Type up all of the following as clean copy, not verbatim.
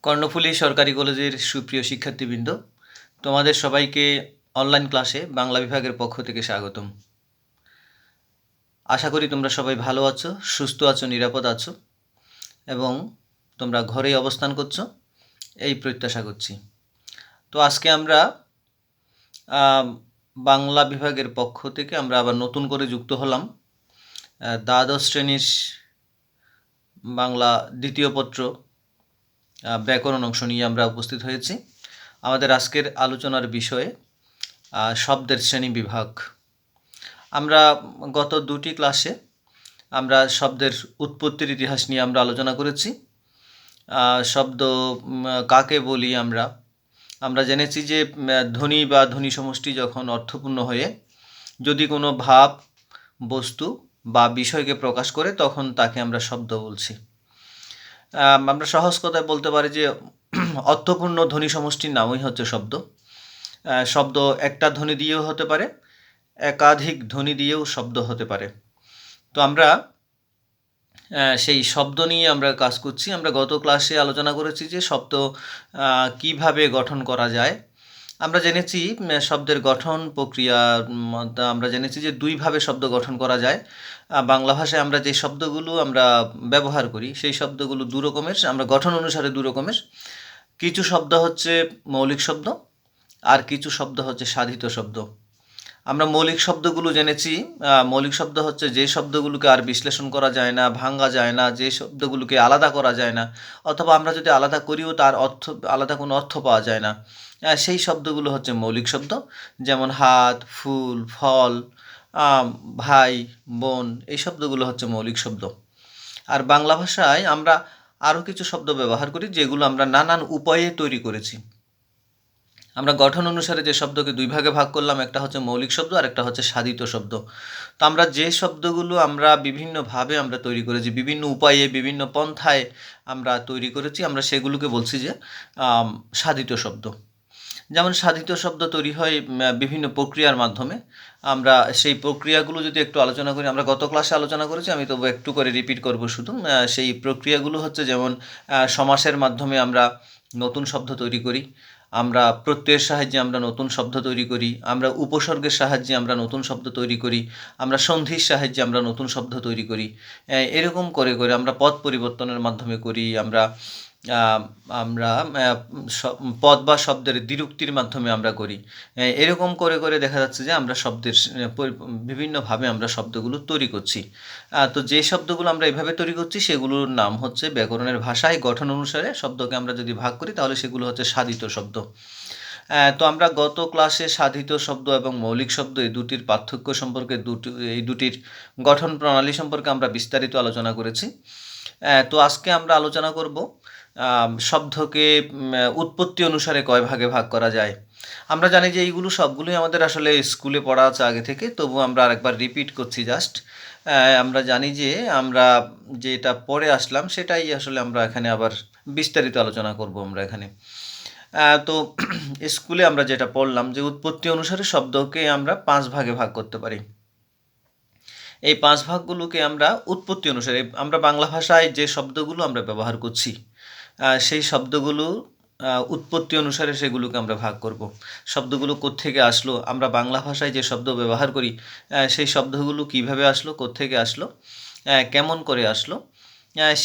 কর্ণফুলী সরকারি কলেজের সুপ্রিয় শিক্ষার্থীবৃন্দ, তোমাদের সবাইকে অনলাইন ক্লাসে বাংলা বিভাগের পক্ষ থেকে স্বাগতম। আশা করি তোমরা সবাই ভালো আছো, সুস্থ আছো, নিরাপদ আছো এবং তোমরা ঘরেই অবস্থান করছো, এই প্রত্যাশা করছি। তো আজকে আমরা বাংলা বিভাগের পক্ষ থেকে আমরা আবার নতুন করে যুক্ত হলাম। দ্বাদশ শ্রেণীর বাংলা দ্বিতীয় পত্র ব্যাকরণ অংশ নিয়ে আমরা উপস্থিত হয়েছি। আমাদের আজকের আলোচনার বিষয়ে শব্দের শ্রেণী বিভাগ। আমরা গত দুটি ক্লাসে আমরা শব্দের উৎপত্তির ইতিহাস নিয়ে আমরা আলোচনা করেছি। শব্দ কাকে বলি আমরা জেনেছি যে ধ্বনি বা ধ্বনি সমষ্টি যখন অর্থপূর্ণ হয়ে যদি কোনো ভাব, বস্তু বা বিষয়কে প্রকাশ করে তখন তাকে আমরা শব্দ বলছি। আমরা সহজ কথায় বলতে পারি যে অর্থপূর্ণ ধ্বনি সমষ্টির নামই হচ্ছে শব্দ। শব্দ একটা ধ্বনি দিয়েও হতে পারে, একাধিক ধ্বনি দিয়েও শব্দ হতে পারে। তো আমরা সেই শব্দ নিয়ে আমরা কাজ করছি। আমরা গত ক্লাসে আলোচনা করেছি যে শব্দ কিভাবে গঠন করা যায়। আমরা জেনেছি শব্দের গঠন প্রক্রিয়া, আমরা জেনেছি যে দুইভাবে শব্দ গঠন করা যায়। বাংলা ভাষায় আমরা যে শব্দগুলো আমরা ব্যবহার করি সেই শব্দগুলো দু রকমের, আমরা গঠন অনুসারে দু রকমের। কিছু শব্দ হচ্ছে মৌলিক শব্দ আর কিছু শব্দ হচ্ছে সাধিত শব্দ। আমরা মৌলিক শব্দগুলো জেনেছি। মৌলিক শব্দ হচ্ছে যে শব্দগুলোকে আর বিশ্লেষণ করা যায় না, ভাঙা যায় না, যে শব্দগুলোকে আলাদা করা যায় না, অথবা আমরা যদি আলাদা করিও তার অর্থ আলাদা কোনো অর্থ পাওয়া যায় না, সেই শব্দগুলো হচ্ছে মৌলিক শব্দ। যেমন হাত, ফুল, ফল, ভাই, বোন, এই শব্দগুলো হচ্ছে মৌলিক শব্দ। আর বাংলা ভাষায় আমরা আরও কিছু শব্দ ব্যবহার করি যেগুলো আমরা নানান উপায়ে তৈরি করেছি। আমরা গঠন অনুসারে যে শব্দকে দুই ভাগে ভাগ করলাম, একটা হচ্ছে মৌলিক শব্দ আর একটা হচ্ছে সাধিত শব্দ। তো আমরা যে শব্দগুলো আমরা বিভিন্নভাবে আমরা তৈরি করেছি, বিভিন্ন উপায়ে, বিভিন্ন পন্থায় আমরা তৈরি করেছি, আমরা সেগুলোকে বলছি যে সাধিত শব্দ। যেমন সাধিত শব্দ তৈরি হয় বিভিন্ন প্রক্রিয়ার মাধ্যমে। আমরা সেই প্রক্রিয়াগুলো যদি একটু আলোচনা করি, আমরা গত ক্লাসে আলোচনা করেছি, আমি তবু একটু করে রিপিট করব শুধু। সেই প্রক্রিয়াগুলো হচ্ছে যেমন সমাসের মাধ্যমে আমরা নতুন শব্দ তৈরি করি, আমরা প্রত্যয়ের সাহায্যে আমরা নতুন শব্দ তৈরি করি, আমরা উপসর্গের সাহায্যে আমরা নতুন শব্দ তৈরি করি, আমরা সন্ধির সাহায্যে আমরা নতুন শব্দ তৈরি করি। এরকম করে করে আমরা পদ পরিবর্তনের মাধ্যমে করি, আমরা আমরা পদ বা শব্দের দ্বিরুক্তির মাধ্যমে আমরা করি। এরকম করে করে দেখা যাচ্ছে যে আমরা শব্দের বিভিন্নভাবে আমরা শব্দগুলো তৈরি করছি। তো যে শব্দগুলো আমরা এভাবে তৈরি করছি সেগুলোর নাম হচ্ছে ব্যাকরণের ভাষায় গঠন অনুসারে শব্দকে আমরা যদি ভাগ করি তাহলে সেগুলো হচ্ছে সাধিত শব্দ। তো আমরা গত ক্লাসে সাধিত শব্দ এবং মৌলিক শব্দ এই দুটির পার্থক্য সম্পর্কে, এই দুটির গঠন প্রণালী সম্পর্কে আমরা বিস্তারিত আলোচনা করেছি। তো আজকে আমরা আলোচনা করব শব্দকে উৎপত্তি অনুসারে কয় ভাগে ভাগ করা যায়। আমরা জানি যে এইগুলো সবগুলোই আমাদের আসলে স্কুলে পড়া আছে আগে থেকে, তবু আমরা আরেকবার রিপিট করছি জাস্ট। আমরা জানি যে আমরা যেটা পড়ে আসলাম সেটাই আসলে আমরা এখানে আবার বিস্তারিত আলোচনা করব আমরা এখানে। তো স্কুলে আমরা যেটা পড়লাম যে উৎপত্তি অনুসারে শব্দকে আমরা 5 ভাগে ভাগ করতে পারি। এই 5 ভাগগুলোকে আমরা উৎপত্তি অনুসারে, আমরা বাংলা ভাষায় যে শব্দগুলো আমরা ব্যবহার করছি সেই শব্দগুলো উৎপত্তি অনুসারে সেগুলোকে আমরা ভাগ করব। শব্দগুলো কোত্থেকে আসলো, আমরা বাংলা ভাষায় যে শব্দ ব্যবহার করি সেই শব্দগুলো কিভাবে আসলো, কোত্থেকে আসলো, কেমন করে আসলো,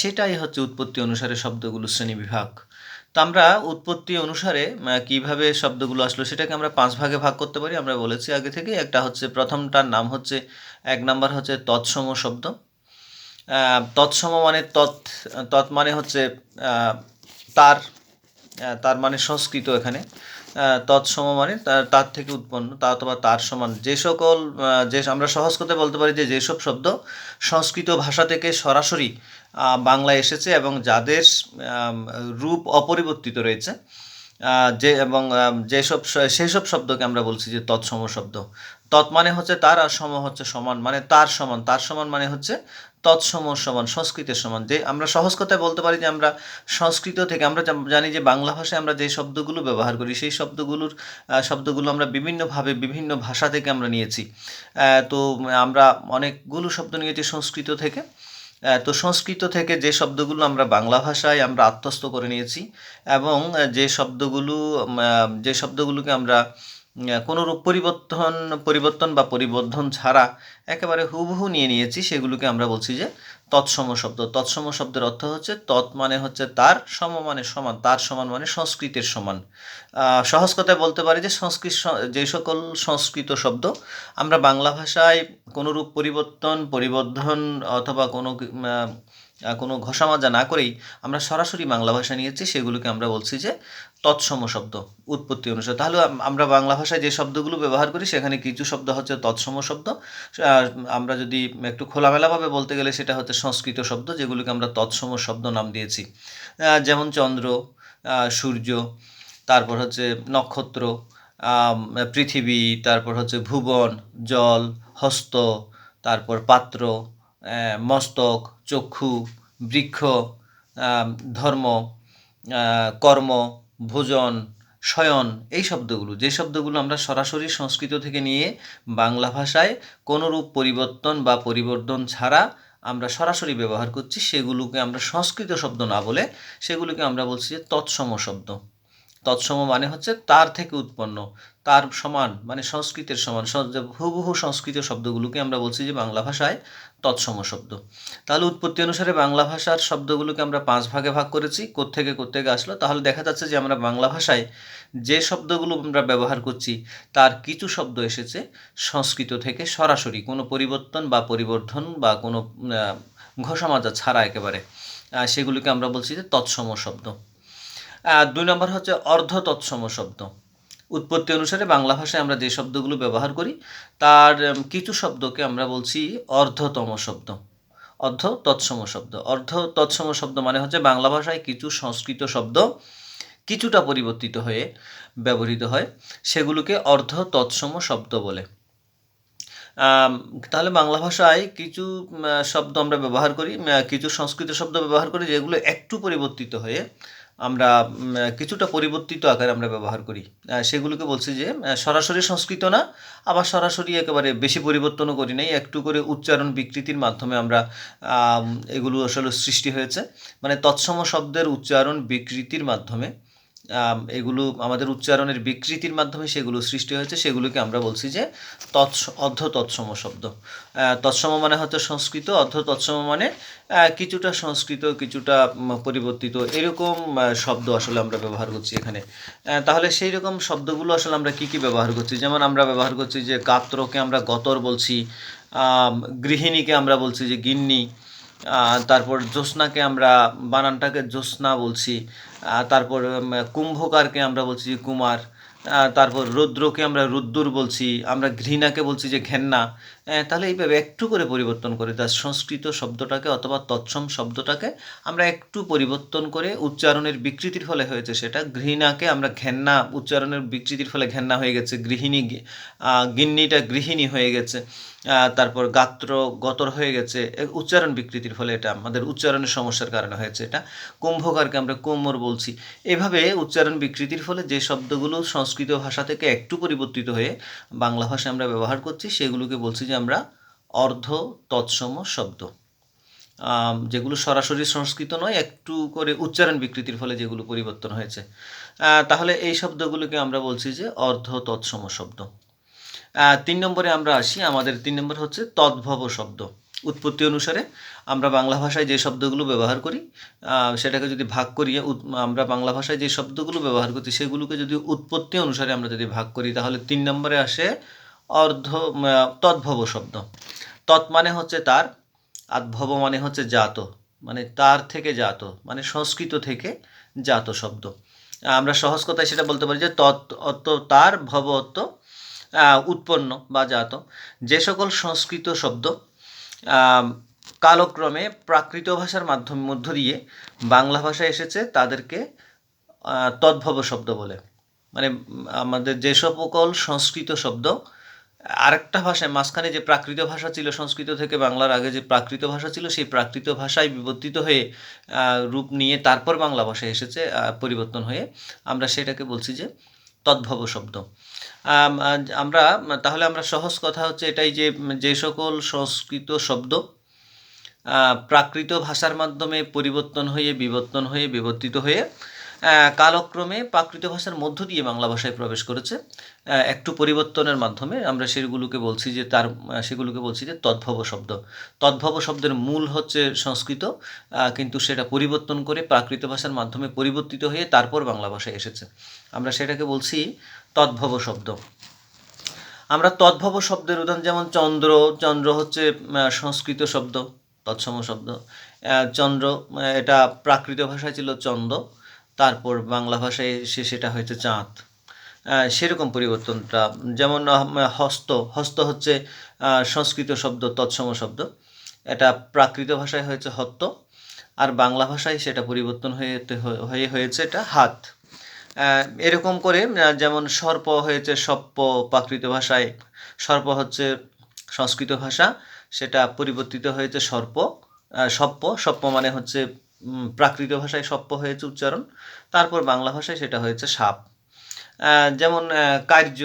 সেটাই হচ্ছে উৎপত্তি অনুসারে শব্দগুলো শ্রেণীবিভাগ। তো আমরা উৎপত্তি অনুসারে কিভাবে শব্দগুলো আসলো সেটাকে আমরা 5 ভাগে ভাগ করতে পারি। আমরা বলেছি আগে থেকে, একটা হচ্ছে, প্রথমটার নাম হচ্ছে, 1 নাম্বার হচ্ছে তৎসম শব্দ। তৎসম মানে তৎ মানে হচ্ছে তার, তার মানে সংস্কৃত এখানে। তৎসম মানে তার থেকে উৎপন্ন, তা অথবা তার সমান। যে সকল, যে আমরা সহজ কথায় বলতে পারি যে যেসব শব্দ সংস্কৃত ভাষা থেকে সরাসরি বাংলায় এসেছে এবং যাদের রূপ অপরিবর্তিত রয়েছে, যে এবং যেসব সেসব শব্দকে আমরা বলছি যে তৎসম শব্দ। তৎ মানে হচ্ছে তার, আর সম হচ্ছে সমান, মানে তার সমান। তার সমান মানে হচ্ছে তৎসম সমান, সংস্কৃতের সমান। যে আমরা সহজ কথায় বলতে পারি যে আমরা সংস্কৃত থেকে, আমরা জানি যে বাংলা ভাষায় আমরা যে শব্দগুলো ব্যবহার করি সেই শব্দগুলো আমরা বিভিন্নভাবে বিভিন্ন ভাষা থেকে আমরা নিয়েছি। তো আমরা অনেকগুলো শব্দ নিয়েছি সংস্কৃত থেকে, তো সংস্কৃত থেকে যে শব্দগুলো আমরা বাংলা ভাষায় আমরা আত্মস্থ করে নিয়েছি এবং যে শব্দগুলোকে আমরা কোনোরূপ পরিবর্তন বা পরিবর্ধন ছাড়া একেবারে হুবহু নিয়ে নিয়েছি, সেগুলোকে আমরা বলছি যে তৎসম শব্দ। তৎসম শব্দের অর্থ হচ্ছে তৎ মানে হচ্ছে তার, সম মানে সমান, তার সমান মানে সংস্কৃতের সমান। সহজ কথায় বলতে পারি যে যে সকল সংস্কৃত শব্দ আমরা বাংলা ভাষায় কোনোরূপ পরিবর্ধন অথবা কোনো ঘষামাজা না করেই আমরা সরাসরি বাংলা ভাষা নিয়েছি, সেগুলোকে আমরা বলছি যে তৎসম শব্দ উৎপত্তি অনুসারে। তাহলে আমরা বাংলা ভাষায় যে শব্দগুলো ব্যবহার করি সেখানে কিছু শব্দ হচ্ছে তৎসম শব্দ। আমরা যদি একটু খোলামেলাভাবে বলতে গেলে সেটা হচ্ছে সংস্কৃত শব্দ, যেগুলোকে আমরা তৎসম শব্দ নাম দিয়েছি। যেমন চন্দ্র, সূর্য, তারপর হচ্ছে নক্ষত্র, পৃথিবী, তারপর হচ্ছে ভুবন, জল, হস্ত, তারপর পাত্র, মস্তক, চক্ষু, বৃক্ষ, ধর্ম, কর্ম, ভোজন, শয়ন, এই শব্দগুলো, যে শব্দগুলো আমরা সরাসরি সংস্কৃত থেকে নিয়ে বাংলা ভাষায় কোনোরূপ পরিবর্তন বা পরিবর্ধন ছাড়া আমরা সরাসরি ব্যবহার করছি, সেগুলোকে আমরা সংস্কৃত শব্দ না বলে সেগুলোকে আমরা বলছি যে তৎসম শব্দ। তৎসম মানে হচ্ছে তার থেকে উৎপন্ন, তার সমান মানে সংস্কৃতের সমান, হুবহু সংস্কৃত শব্দগুলোকে আমরা বলছি যে বাংলা ভাষায় তৎসম শব্দ। তাহলে উৎপত্তি অনুসারে বাংলা ভাষার শব্দগুলোকে আমরা 5 ভাগে ভাগ করেছি। কোত্থেকে আসলো? তাহলে দেখা যাচ্ছে যে আমরা বাংলা ভাষায় যে শব্দগুলো আমরা ব্যবহার করছি তার কিছু শব্দ এসেছে সংস্কৃত থেকে সরাসরি, কোনো পরিবর্তন বা পরিবর্ধন বা কোনো ঘষামাজা ছাড়া একেবারে, সেগুলিকে আমরা বলছি যে তৎসম শব্দ। 2 নম্বর হচ্ছে অর্ধ তৎসম শব্দ। উৎপত্তি অনুসারে বাংলা ভাষায় আমরা যে শব্দগুলো ব্যবহার করি তার কিছু শব্দকে আমরা বলছি অর্ধতম শব্দ, অর্ধ তৎসম শব্দ। অর্ধ তৎসম শব্দ মানে হচ্ছে বাংলা ভাষায় কিছু সংস্কৃত শব্দ কিছুটা পরিবর্তিত হয়ে ব্যবহৃত হয়, সেগুলোকে অর্ধ তৎসম শব্দ বলে। তাহলে বাংলা ভাষায় কিছু শব্দ আমরা ব্যবহার করি, কিছু সংস্কৃত শব্দ ব্যবহার করি যেগুলো একটু পরিবর্তিত হয়ে আমরা কিছুটা পরিবর্তিত আকারে আমরা ব্যবহার করি, সেগুলোকে বলছি যে সরাসরি সংস্কৃত না, আবার সরাসরি একেবারে বেশি পরিবর্তনও করি নাই, একটু করে উচ্চারণ বিকৃতির মাধ্যমে আমরা এগুলো আসলে সৃষ্টি হয়েছে। মানে তৎসম শব্দের উচ্চারণ বিকৃতির মাধ্যমে, এগুলো আমাদের উচ্চারণের বিকৃতির মাধ্যমে সেগুলো সৃষ্টি হয়েছে, সেগুলোকে আমরা বলছি যে অর্ধ তৎসম শব্দ। তৎসম মানে হচ্ছে সংস্কৃত, অর্ধ তৎসম মানে কিছুটা সংস্কৃত কিছুটা পরিবর্তিত, এরকম শব্দ আসলে আমরা ব্যবহার করছি এখানে। তাহলে সেই রকম শব্দগুলো আসলে আমরা কি কি ব্যবহার করছি? যেমন আমরা ব্যবহার করছি যে গাত্রকে আমরা গতর বলছি, গৃহিণীকে আমরা বলছি যে গিন্নি, তারপর জ্যোৎস্নাকে আমরা বানানটাকে জ্যোৎস্না বলছি, তারপর কুম্ভকারকে আমরা বলছি যে কুমার, তারপর রৌদ্রকে আমরা রুদ্দুর বলছি, আমরা ঘৃণাকে বলছি যে ঘেন্না। তাহলে এইভাবে একটু করে পরিবর্তন করে তার সংস্কৃত শব্দটাকে অথবা তৎসম শব্দটাকে আমরা একটু পরিবর্তন করে, উচ্চারণের বিকৃতির ফলে হয়েছে সেটা, ঘৃণাকে আমরা ঘেন্না, উচ্চারণের বিকৃতির ফলে ঘেন্না হয়ে গেছে, গিন্নিটা গৃহিণী হয়ে গেছে, তারপর গতর হয়ে গেছে, উচ্চারণ বিকৃতির ফলে, এটা আমাদের উচ্চারণের সমস্যার কারণে হয়েছে এটা। কুম্ভকারকে আমরা কোমর বলছি। এভাবে উচ্চারণ বিকৃতির ফলে যে শব্দগুলো সংস্কৃত ভাষা থেকে একটু পরিবর্তিত হয়ে বাংলা ভাষায় আমরা ব্যবহার করছি সেগুলোকে বলছি যে আমরা অর্ধ তৎসম শব্দ, যেগুলো সরাসরি সংস্কৃত নয়, একটু করে উচ্চারণ বিকৃতির ফলে যেগুলো পরিবর্তন হয়েছে। তাহলে এই শব্দগুলোকে আমরা বলছি যে অর্ধ তৎসম শব্দ। 3 নম্বরে আমরা আসি। আমাদের 3 নম্বর হচ্ছে তদ্ভব শব্দ। উৎপত্তি অনুসারে আমরা বাংলা ভাষায় যে শব্দগুলো ব্যবহার করি সেটাকে যদি ভাগ করি, আমরা বাংলা ভাষায় যে শব্দগুলো ব্যবহার করছি সেগুলোকে যদি উৎপত্তি অনুসারে আমরা যদি ভাগ করি তাহলে 3 নম্বরে আসে তদ্ভব শব্দ। তৎ মানে হচ্ছে তার, আর ভব মানে হচ্ছে জাত, মানে তার থেকে জাত, মানে সংস্কৃত থেকে জাত শব্দ। আমরা সহজ কথায় সেটা বলতে পারি যে তৎ অর্থ তার, ভব অর্থ উৎপন্ন বা জাত। যে সকল সংস্কৃত শব্দ কালক্রমে প্রাকৃত ভাষার মধ্য দিয়ে বাংলা ভাষায় এসেছে তাদেরকে তদ্ভব শব্দ বলে। মানে আমাদের যে সকল সংস্কৃত শব্দ আরেকটা ভাষায়, মাঝখানে যে প্রাকৃত ভাষা ছিল সংস্কৃত থেকে বাংলার আগে যে প্রাকৃত ভাষা ছিল সেই প্রাকৃত ভাষায় বিবর্তিত হয়ে রূপ নিয়ে তারপর বাংলা ভাষায় এসেছে পরিবর্তন হয়ে, আমরা সেটাকে বলছি যে তদ্ভব শব্দ। তাহলে আমরা সহজ কথা হচ্ছে এটাই যে যে সকল সংস্কৃত শব্দ প্রাকৃত ভাষার মাধ্যমে পরিবর্তন হয়ে বিবর্তিত হয়ে কালক্রমে প্রাকৃত ভাষার মধ্য দিয়ে বাংলা ভাষায় প্রবেশ করেছে একটু পরিবর্তনের মাধ্যমে। আমরা সেগুলোকে বলছি যে তদ্ভব শব্দ। তদ্ভব শব্দের মূল হচ্ছে সংস্কৃত, কিন্তু সেটা পরিবর্তন করে প্রাকৃত ভাষার মাধ্যমে পরিবর্তিত হয়ে তারপর বাংলা ভাষায় এসেছে। আমরা সেটাকে বলছি তদ্ভব শব্দ। আমরা তদ্ভব শব্দের উদাহরণ যেমন চন্দ্র। চন্দ্র হচ্ছে সংস্কৃত শব্দ, তৎসম শব্দ। চন্দ্র এটা প্রাকৃত ভাষায় ছিল চন্দ, তারপর বাংলা ভাষায় এসে সেটা হয়েছে চাঁদ। সেরকম পরিবর্তনটা। যেমন হস্ত। হস্ত হচ্ছে সংস্কৃত শব্দ, তৎসম শব্দ। এটা প্রাকৃত ভাষায় হয়েছে হত্ত, আর বাংলা ভাষায় সেটা পরিবর্তন হয়েছে এটা হাত। এরকম করে যেমন সর্প হয়েছে সপ্প প্রাকৃত ভাষায়। সর্প হচ্ছে সংস্কৃত ভাষা, সেটা পরিবর্তিত হয়েছে সর্প। সপ্প মানে হচ্ছে প্রাকৃত ভাষায় সপ্প হয়েছে উচ্চারণ, তারপর বাংলা ভাষায় সেটা হয়েছে সাপ। যেমন কার্য,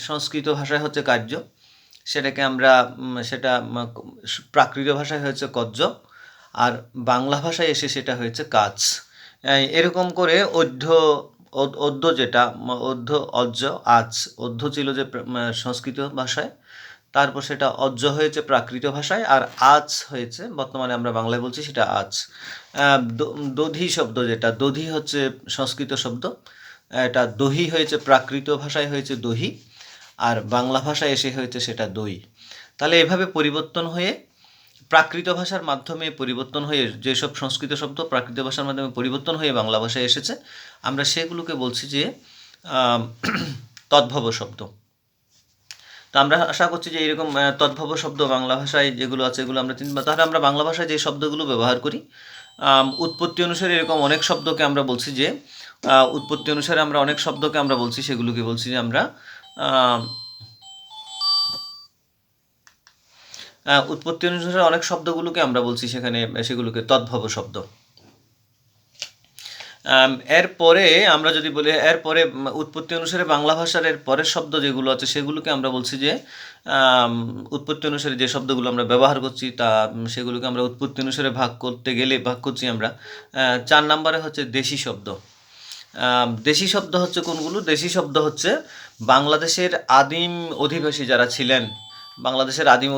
সংস্কৃত ভাষায় হচ্ছে কার্য, সেটাকে আমরা প্রাকৃত ভাষায় হয়েছে কজ্জ, আর বাংলা ভাষায় এসে সেটা হয়েছে কাজ। এরকম করে অধ্য যেটা অজ্জ আজ। অধ্য ছিল যে সংস্কৃত ভাষায়, তারপর সেটা অজ্জ হয়েছে প্রাকৃত ভাষায়, আর আজ হয়েছে বর্তমানে আমরা বাংলায় বলছি সেটা আজ। দধি শব্দ যেটা, দধি হচ্ছে সংস্কৃত শব্দ, এটা দহি হয়েছে প্রাকৃত ভাষায় হয়েছে দহি, আর বাংলা ভাষায় এসে হয়েছে সেটা দই। তাহলে এভাবে পরিবর্তন হয়ে প্রাকৃত ভাষার মাধ্যমে পরিবর্তন হয়ে যেসব সংস্কৃত শব্দ প্রাকৃত ভাষার মাধ্যমে পরিবর্তন হয়ে বাংলা ভাষায় এসেছে, আমরা সেগুলোকে বলছি যে তদ্ভব শব্দ। তো আমরা আশা করছি যে এইরকম তদ্ভব শব্দ বাংলা ভাষায় যেগুলো আছে এগুলো আমরা তাহলে আমরা বাংলা ভাষায় যে শব্দগুলো ব্যবহার করি উৎপত্তি অনুসারে এরকম অনেক শব্দকে আমরা বলছি যে উৎপত্তি অনুসারে আমরা অনেক শব্দকে আমরা বলছি, সেগুলোকে বলছি যে আমরা উৎপত্তি অনুসারে অনেক শব্দগুলোকে আমরা বলছি সেগুলোকে তদ্ভব শব্দ। এরপরে আমরা যদি বলি এরপরে উৎপত্তি অনুসারে বাংলা ভাষার এর পরের শব্দ যেগুলো আছে সেগুলোকে আমরা বলছি যে উৎপত্তি অনুসারে যে শব্দগুলো আমরা ব্যবহার করছি সেগুলোকে আমরা উৎপত্তি অনুসারে ভাগ করছি আমরা। 4 নম্বরে হচ্ছে দেশি শব্দ। দেশি শব্দ হচ্ছে কোনগুলো? দেশি শব্দ হচ্ছে বাংলাদেশের আদিম অধিবাসী যারা ছিলেন, বাংলাদেশের আদিম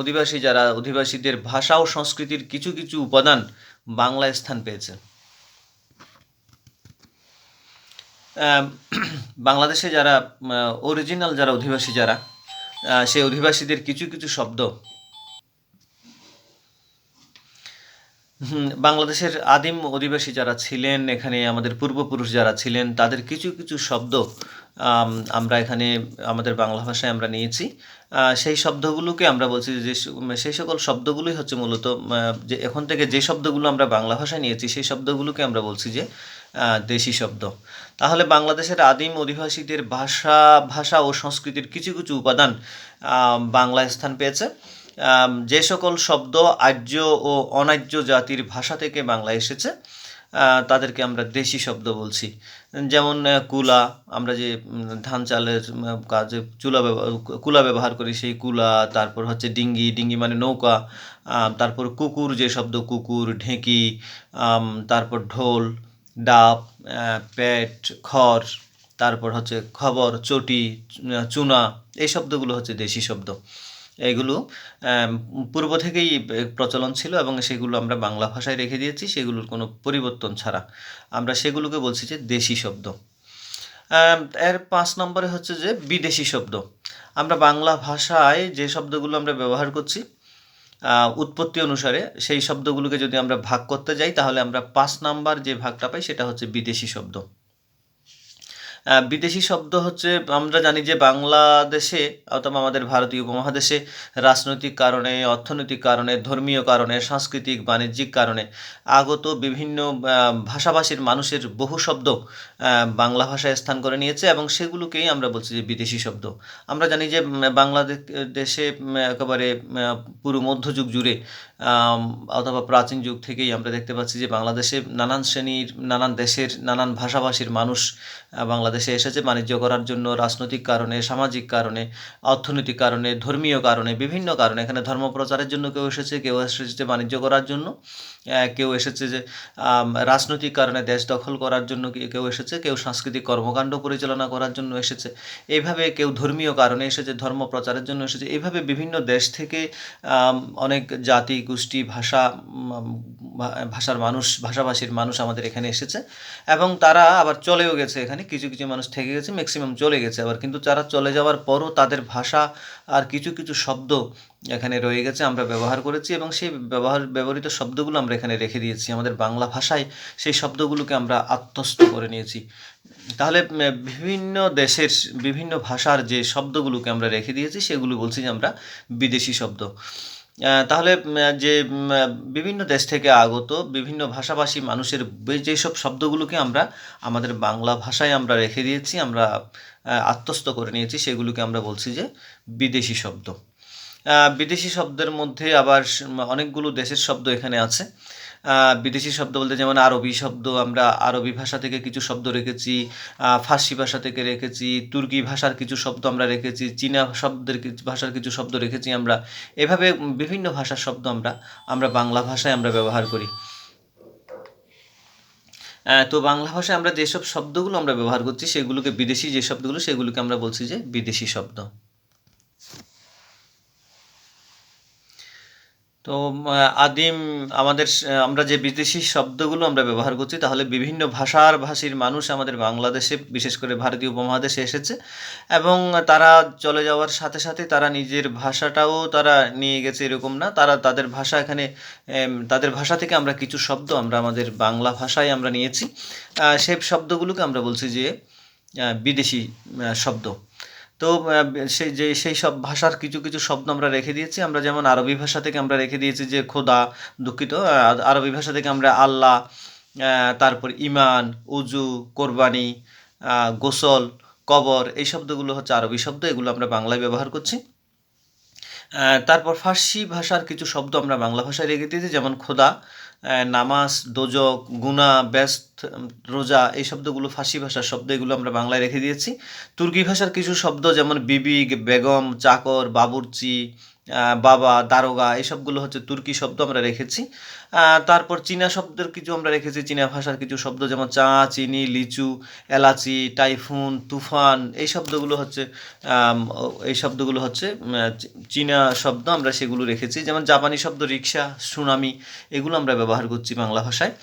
অধিবাসীদের ভাষা ও সংস্কৃতির কিছু কিছু উপাদান বাংলায় স্থান পেয়েছে। বাংলাদেশে যারা অরিজিনাল অধিবাসী সেই অধিবাসীদের কিছু কিছু শব্দ বাংলাদেশের আদিম অধিবাসী যারা ছিলেন, এখানে আমাদের পূর্বপুরুষ যারা ছিলেন, তাদের কিছু কিছু শব্দ আমরা এখানে আমাদের বাংলা ভাষায় আমরা নিয়েছি। সেই শব্দগুলোকে আমরা বলছি যে সেই সকল শব্দগুলোই হচ্ছে মূলত যে এখন থেকে যে শব্দগুলো আমরা বাংলা ভাষায় নিয়েছি সেই শব্দগুলোকে আমরা বলছি যে দেশি শব্দ। তাহলে বাংলাদেশের আদিম অধিবাসীদের ভাষা ও সংস্কৃতির কিছু কিছু উপাদান বাংলায় স্থান পেয়েছে। যে সকল শব্দ আর্য ও অনার্য জাতির ভাষা থেকে বাংলায় এসেছে তাদেরকে আমরা দেশি শব্দ বলছি। যেমন কুলা, আমরা যে ধান চালের কাজে কুলা ব্যবহার করি সেই কুলা, তারপর হচ্ছে ডিঙ্গি মানে নৌকা, তারপর কুকুর যে শব্দ কুকুর, ঢেঁকি, তারপর ঢোল, ডাব, পেট, খড়, তারপর হচ্ছে খবর, চটি, চুনা, এই শব্দগুলো হচ্ছে দেশি শব্দ। এগুলো পূর্ব থেকেই প্রচলন ছিল এবং সেগুলো আমরা বাংলা ভাষায় রেখে দিয়েছি সেগুলোর কোনো পরিবর্তন ছাড়া। আমরা সেগুলোকে বলছি যে দেশি শব্দ। এর 5 নম্বরে হচ্ছে যে বিদেশি শব্দ। আমরা বাংলা ভাষায় যে শব্দগুলো আমরা ব্যবহার করছি উৎপত্তি অনুসারে সেই শব্দগুলোকে যদি আমরা ভাগ করতে যাই তাহলে আমরা 5 নাম্বার যে ভাগটা পাই সেটা হচ্ছে বিদেশি শব্দ। বিদেশি শব্দ হচ্ছে আমরা জানি যে বাংলাদেশে অথবা আমাদের ভারতীয় উপমহাদেশে রাজনৈতিক কারণে, অর্থনৈতিক কারণে, ধর্মীয় কারণে, সাংস্কৃতিক বাণিজ্যিক কারণে আগত বিভিন্ন ভাষাভাষীর মানুষের বহু শব্দ বাংলা ভাষায় স্থান করে নিয়েছে এবং সেগুলোকেই আমরা বলছি যে বিদেশি শব্দ। আমরা জানি যে বাংলাদেশে একেবারে পুরো মধ্যযুগ জুড়ে আম, অথবা প্রাচীন যুগ থেকেই আমরা দেখতে পাচ্ছি যে বাংলাদেশে নানান শ্রেণীর, নানান দেশের, নানান ভাষাভাষীর মানুষ বাংলাদেশে এসেছে বাণিজ্য করার জন্য, রাজনৈতিক কারণে, সামাজিক কারণে, অর্থনৈতিক কারণে, ধর্মীয় কারণে, বিভিন্ন কারণে। এখানে ধর্ম প্রচারের জন্য কেউ এসেছে, কেউ এসেছে বাণিজ্য করার জন্য, কেউ এসেছে যে রাজনৈতিক কারণে দেশ দখল করার জন্য, কেউ এসেছে, কেউ সাংস্কৃতিক কর্মকাণ্ড পরিচালনা করার জন্য এসেছে, এইভাবে কেউ ধর্মীয় কারণে এসেছে, ধর্ম প্রচারের জন্য এসেছে। এইভাবে বিভিন্ন দেশ থেকে অনেক জাতি, গোষ্ঠী, ভাষার মানুষ, ভাষাভাষীর মানুষ আমাদের এখানে এসেছে এবং তারা আবার চলেও গেছে। এখানে কিছু কিছু মানুষ থেকে গেছে, ম্যাক্সিমাম চলে গেছে আবার। কিন্তু যারা চলে যাওয়ার পরও তাদের ভাষা আর কিছু কিছু শব্দ এখানে রয়ে গেছে, আমরা ব্যবহার করেছি এবং সেই ব্যবহৃত শব্দগুলো আমরা এখানে রেখে দিয়েছি। আমাদের বাংলা ভাষায় সেই শব্দগুলোকে আমরা আত্মস্থ করে নিয়েছি। তাহলে বিভিন্ন দেশের বিভিন্ন ভাষার যে শব্দগুলোকে আমরা রেখে দিয়েছি সেগুলো বলছি যে আমরা বিদেশি শব্দ। তাহলে যে বিভিন্ন দেশ থেকে আগত বিভিন্ন ভাষাভাষী মানুষের যেসব শব্দগুলোকে আমরা আমাদের বাংলা ভাষায় আমরা রেখে দিয়েছি, আমরা আত্মস্থ করে নিয়েছি, সেগুলোকে আমরা বলছি যে বিদেশি শব্দ। বিদেশি শব্দের মধ্যে আবার অনেকগুলো দেশের শব্দ এখানে আছে। বিদেশি শব্দ বলতে যেমন আরবি শব্দ, আমরা আরবি ভাষা থেকে কিছু শব্দ রেখেছি, ফার্সি ভাষা থেকে রেখেছি, তুর্কি ভাষার কিছু শব্দ আমরা রেখেছি, চীনা ভাষার কিছু শব্দ রেখেছি আমরা। এভাবে বিভিন্ন ভাষার শব্দ আমরা বাংলা ভাষায় আমরা ব্যবহার করি। তো বাংলা ভাষায় আমরা যেসব শব্দগুলো আমরা ব্যবহার করছি সেগুলোকে, বিদেশি যে শব্দগুলো সেগুলোকে আমরা বলছি যে বিদেশি শব্দ। তো আদিম আমাদের আমরা যে বিদেশি শব্দগুলো আমরা ব্যবহার করছি, তাহলে বিভিন্ন ভাষীর মানুষ আমাদের বাংলাদেশে, বিশেষ করে ভারতীয় উপমহাদেশে এসেছে এবং তারা চলে যাওয়ার সাথে সাথে তারা নিজের ভাষাটাও তারা নিয়ে গেছে এরকম না। তারা তাদের ভাষা এখানে, তাদের ভাষা থেকে আমরা কিছু শব্দ আমরা আমাদের বাংলা ভাষায় আমরা নিয়েছি। সেই শব্দগুলোকে আমরা বলছি যে বিদেশি শব্দ। তো সেই সব ভাষার কিছু কিছু শব্দ আমরা রেখে দিয়েছি। আমরা যেমন আরবি ভাষা থেকে আমরা রেখে দিয়েছি যে খোদা, দুঃখিত, আরবি ভাষা থেকে আমরা আল্লাহ, তারপর ইমান, উজু, কোরবানি, গোসল, কবর, এই শব্দগুলো হচ্ছে আরবি শব্দ, এগুলো আমরা বাংলায় ব্যবহার করছি। তারপর ফার্সি ভাষার কিছু শব্দ আমরা বাংলা ভাষায় রেখে দিয়েছি, যেমন খোদা, নামাজ, দোজক, গুনা, ব্যস্ত, রোজা, এই শব্দগুলো ফার্সি ভাষার শব্দ, এগুলো আমরা বাংলায় রেখে দিয়েছি। তুর্কি ভাষার কিছু শব্দ যেমন বিবি, বেগম, চাকর, বাবুর্চি, বাবা, দারোগা, এই সবগুলো হচ্ছে তুর্কি শব্দ আমরা রেখেছি। তারপর চীনা শব্দের কিছু আমরা রেখেছি, চীনা ভাষার কিছু শব্দ যেমন চা, চিনি, লিচু, এলাচি, টাইফুন, তুফান, এই শব্দগুলো হচ্ছে চীনা শব্দ, আমরা সেগুলো রেখেছি। যেমন জাপানি শব্দ রিক্সা, সুনামি, এগুলো আমরা ব্যবহার করছি বাংলা ভাষায়।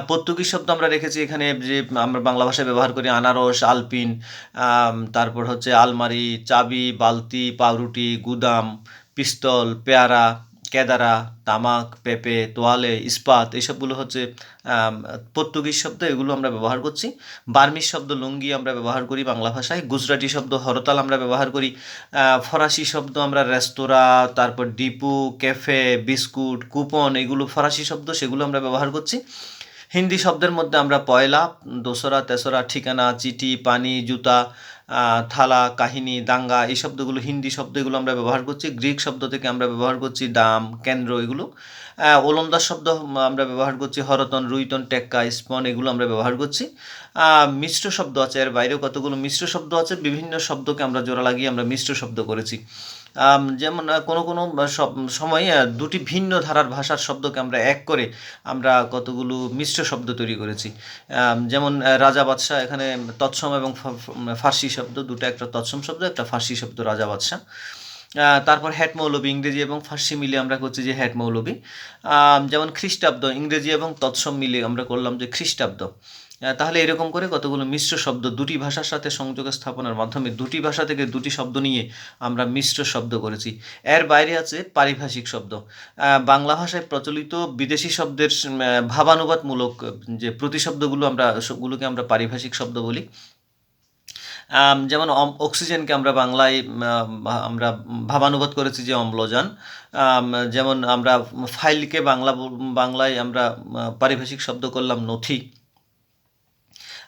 পর্তুগিজ শব্দ আমরা রেখেছি এখানে, যে আমরা বাংলা ভাষায় ব্যবহার করি আনারস, আলপিন, তারপর হচ্ছে আলমারি, চাবি, বালতি, পাউরুটি, গুদাম, পিস্তল, পেয়ারা, কেদারা, তামাক, পেঁপে, তোয়ালে, ইস্পাত, এইসবগুলো হচ্ছে পর্তুগিজ শব্দ, এগুলো আমরা ব্যবহার করছি। বার্মিজ শব্দ লুঙ্গি আমরা ব্যবহার করি বাংলা ভাষায়। গুজরাটি শব্দ হরতাল আমরা ব্যবহার করি। ফরাসি শব্দ আমরা রেস্তোরাঁ, তারপর ডিপু, ক্যাফে, বিস্কুট, কুপন, এগুলো ফরাসি শব্দ, সেগুলো আমরা ব্যবহার করছি। হিন্দি শব্দের মধ্যে আমরা পয়লা, দোসরা, তেসরা, ঠিকানা, চিঠি, পানি, জুতা, থালা, কাহিনী, দাঙ্গা, এই শব্দগুলো হিন্দি শব্দ, এগুলো আমরা ব্যবহার করছি। গ্রিক শব্দ থেকে আমরা ব্যবহার করছি দাম, কেন্দ্র, এগুলো। ওলন্দাজ শব্দ আমরা ব্যবহার করছি হরতন, রুইতন, টেক্কা, স্পন, এগুলো আমরা ব্যবহার করছি। মিশ্র শব্দ আছে, এর বাইরেও কতগুলো মিশ্র শব্দ আছে, বিভিন্ন শব্দকে আমরা জোড়া লাগিয়ে আমরা মিশ্র শব্দ করেছি। যেমন কোনো কোনো সময় দুটি ভিন্ন ধারার ভাষার শব্দকে আমরা এক করে আমরা কতগুলো মিশ্র শব্দ তৈরি করেছি। যেমন রাজা বাদশাহ, এখানে তৎসম এবং ফার্সি শব্দ দুটো, একটা তৎসম শব্দ, একটা ফার্সি শব্দ, রাজা বাদশাহ। তারপর হ্যাট মৌলবী, ইংরেজি এবং ফার্সি মিলে আমরা করছি যে হ্যাট মৌলবী। যেমন খ্রিস্টাব্দ, ইংরেজি এবং তৎসম মিলে আমরা করলাম যে খ্রিস্টাব্দ। তাহলে এরকম করে কতগুলো মিশ্র শব্দ দুটি ভাষার সাথে সংযোগ স্থাপনের মাধ্যমে দুটি ভাষা থেকে দুটি শব্দ নিয়ে আমরা মিশ্র শব্দ করেছি। এর বাইরে আছে পারিভাষিক শব্দ। বাংলা ভাষায় প্রচলিত বিদেশি শব্দের ভাবানুবাদমূলক যে প্রতিশব্দগুলো সবগুলোকে আমরা পারিভাষিক শব্দ বলি। যেমন অক্সিজেনকে আমরা বাংলায় আমরা ভাবানুবাদ করেছি যে অম্লজান। যেমন আমরা ফাইলকে বাংলায় আমরা পারিভাষিক শব্দ করলাম নথি।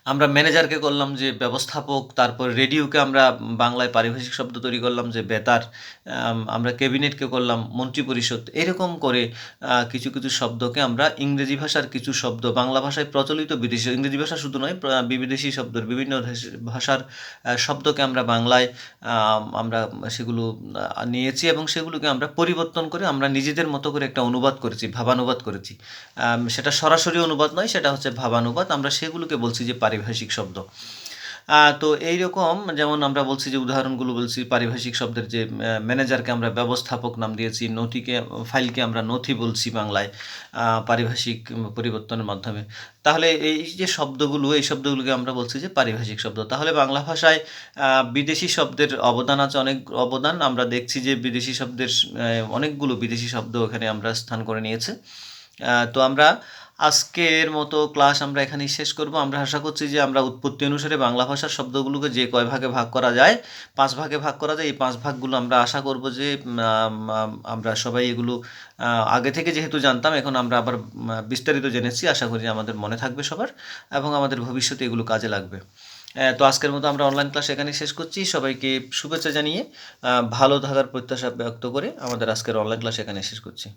আমরা ম্যানেজারকে করলাম যে ব্যবস্থাপক, তারপর রেডিওকে আমরা বাংলায় পারিভাষিক শব্দ তৈরি করলাম যে বেতার, আমরা ক্যাবিনেটকে করলাম মন্ত্রিপরিষদ। এরকম করে কিছু কিছু শব্দকে আমরা ইংরেজি ভাষার কিছু শব্দ বাংলা ভাষায় প্রচলিত বিদেশি, ইংরেজি ভাষা শুধু নয়, বিদেশি শব্দের বিভিন্ন ভাষার শব্দকে আমরা বাংলায় আমরা সেগুলো নিয়েছি এবং সেগুলোকে আমরা পরিবর্তন করে আমরা নিজেদের মতো করে একটা অনুবাদ করেছি, ভাবানুবাদ করেছি। সেটা সরাসরি অনুবাদ নয়, সেটা হচ্ছে ভাবানুবাদ। আমরা সেগুলোকে বলছি যে পারিভাষিক শব্দ। তো এইরকম যেমন আমরা বলছি যে উদাহরণগুলো বলছি, পারিভাষিক শব্দের যে ম্যানেজারকে আমরা ব্যবস্থাপক নাম দিয়েছি, ফাইলকে আমরা নথি বলছি বাংলায় পারিভাষিক পরিবর্তনের মাধ্যমে। তাহলে এই যে শব্দগুলো, এই শব্দগুলোকে আমরা বলছি যে পারিভাষিক শব্দ। তাহলে বাংলা ভাষায় বিদেশি শব্দের অবদান আছে, অনেক অবদান। আমরা দেখছি যে বিদেশি শব্দের অনেকগুলো বিদেশি শব্দ এখানে আমরা স্থান করে নিয়েছে। তো আমরা আজকের মতো ক্লাস আমরা এখানেই শেষ করব। আমরা আশা করছি যে আমরা উৎপত্তি অনুসারে বাংলা ভাষার শব্দগুলোকে যে কয় ভাগে ভাগ করা যায়, 5 ভাগে ভাগ করা যায়, এই 5 ভাগগুলো আমরা আশা করব যে আমরা সবাই এগুলো আগে থেকে যেহেতু জানতাম, এখন আমরা আবার বিস্তারিত জেনেছি। আশা করি আমাদের মনে থাকবে সবার এবং আমাদের ভবিষ্যতে এগুলো কাজে লাগবে। তো আজকের মতো আমরা অনলাইন ক্লাস এখানেই শেষ করছি। সবাইকে শুভেচ্ছা জানিয়ে ভালো থাকার প্রত্যাশা ব্যক্ত করে আমাদের আজকের অনলাইন ক্লাস এখানে শেষ করছি।